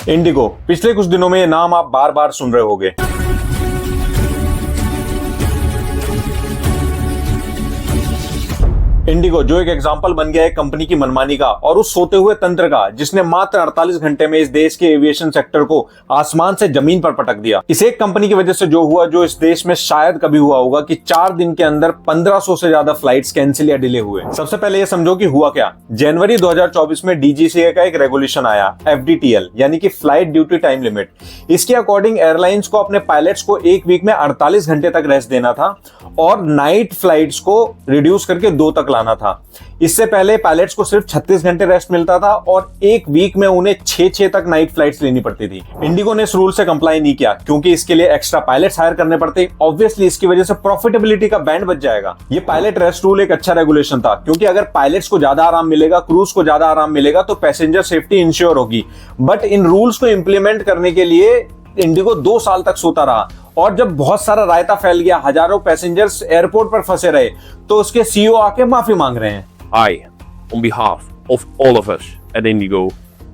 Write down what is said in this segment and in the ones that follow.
Indigo, पिछले कुछ दिनों में ये नाम आप बार बार सुन रहे होंगे। इंडिगो जो एक एग्जांपल बन गया है कंपनी की मनमानी का और उस सोते हुए तंत्र का, जिसने मात्र 48 घंटे में इस देश के एविएशन सेक्टर को आसमान से जमीन पर पटक दिया। इस एक कंपनी की वजह से जो हुआ, जो इस देश में शायद कभी हुआ होगा कि 4 दिन के अंदर 1500 से ज्यादा फ्लाइट्स कैंसिल या डिले हुए। सबसे पहले ये समझो कि हुआ क्या। जनवरी 2024 में डीजीसीए का एक रेगुलेशन आया, एफडीटीएल यानी कि फ्लाइट ड्यूटी टाइम लिमिट। इसके अकॉर्डिंग एयरलाइंस को अपने पायलट्स को एक वीक में 48 घंटे तक रेस्ट देना था और नाइट फ्लाइट्स को रिड्यूस करके 2 तक लाना था। इससे पहले पायलट्स को सिर्फ 36 घंटे रेस्ट मिलता था और एक वीक में उन्हें 6 तक नाइट फ्लाइट्स लेनी पड़ती थी। इंडिगो ने इस रूल से कंप्लाई नहीं किया क्योंकि इसके लिए एक्स्ट्रा पायलट्स हायर करने पड़ते। ऑब्वियसली इसकी वजह से प्रॉफिटेबिलिटी का बैंड बच जाएगा। ये पायलट रेस्ट रूल एक अच्छा रेगुलेशन था क्योंकि अगर पायलट्स को ज्यादा आराम मिलेगा, क्रूज को ज्यादा आराम मिलेगा तो पैसेंजर सेफ्टी इंश्योर होगी। बट इन रूल्स को इंप्लीमेंट करने के लिए इंडिगो 2 साल तक सोता रहा और जब बहुत सारा रायता फैल गया, हजारों पैसेंजर्स एयरपोर्ट पर फंसे रहे, तो उसके सीईओ आके माफी मांग रहे हैं। I, on behalf of all of us at Indigo,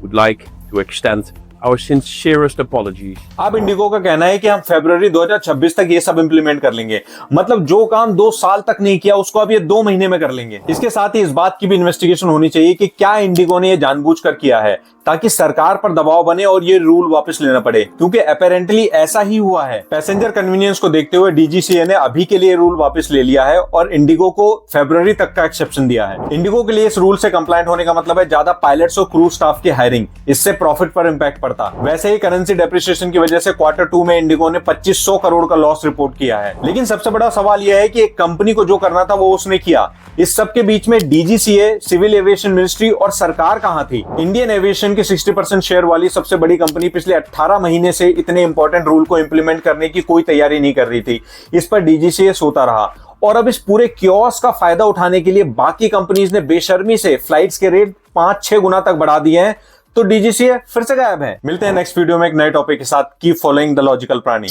would like to extend our sincerest apologies. अब इंडिगो का कहना है कि हम फरवरी 2026 तक ये सब इंप्लीमेंट कर लेंगे। मतलब जो काम 2 साल तक नहीं किया उसको अब ये 2 महीने में कर लेंगे। इसके साथ ही इस बात की भी इन्वेस्टिगेशन होनी चाहिए कि क्या इंडिगो ने ये जानबूझकर किया है ताकि सरकार पर दबाव बने और ये रूल वापस लेना पड़े, क्योंकि अपेरेंटली ऐसा ही हुआ है। पैसेंजर कन्वीनियंस को देखते हुए डीजीसीए ने अभी के लिए रूल वापस ले लिया है और इंडिगो को फरवरी तक का एक्सेप्शन दिया है। इंडिगो के लिए इस रूल से कंप्लायंट होने का मतलब है ज्यादा पायलट्स और क्रू स्टाफ की हायरिंग। इससे प्रॉफिट पर इंपैक्ट पड़ता। वैसे ही करेंसी डेप्रिसिएशन की वजह से Q2 में इंडिगो ने 2500 करोड़ का लॉस रिपोर्ट किया है। लेकिन सबसे बड़ा सवाल यह है कि एक कंपनी को जो करना था वो उसने किया। इस सब के बीच में डीजीसीए, सिविल एविएशन मिनिस्ट्री और सरकार कहां थी? इंडियन एविएशन की 60% शेयर वाली सबसे बड़ी कंपनी पिछले 18 महीने से इतने इंपॉर्टेंट रूल को इंप्लीमेंट करने की कोई तैयारी नहीं कर रही थी। इस पर डीजीसीए सोता रहा और अब इस पूरे क्योस का फायदा उठाने के लिए बाकी कंपनीज ने बेशर्मी से फ्लाइट्स के रेट 5-6 गुना तक बढ़ा दिए हैं, तो डीजीसीए फिर से गायब है। मिलते हैं नेक्स्ट वीडियो में एक नए टॉपिक के साथ। कीप फॉलोइंग द लॉजिकल प्राणी।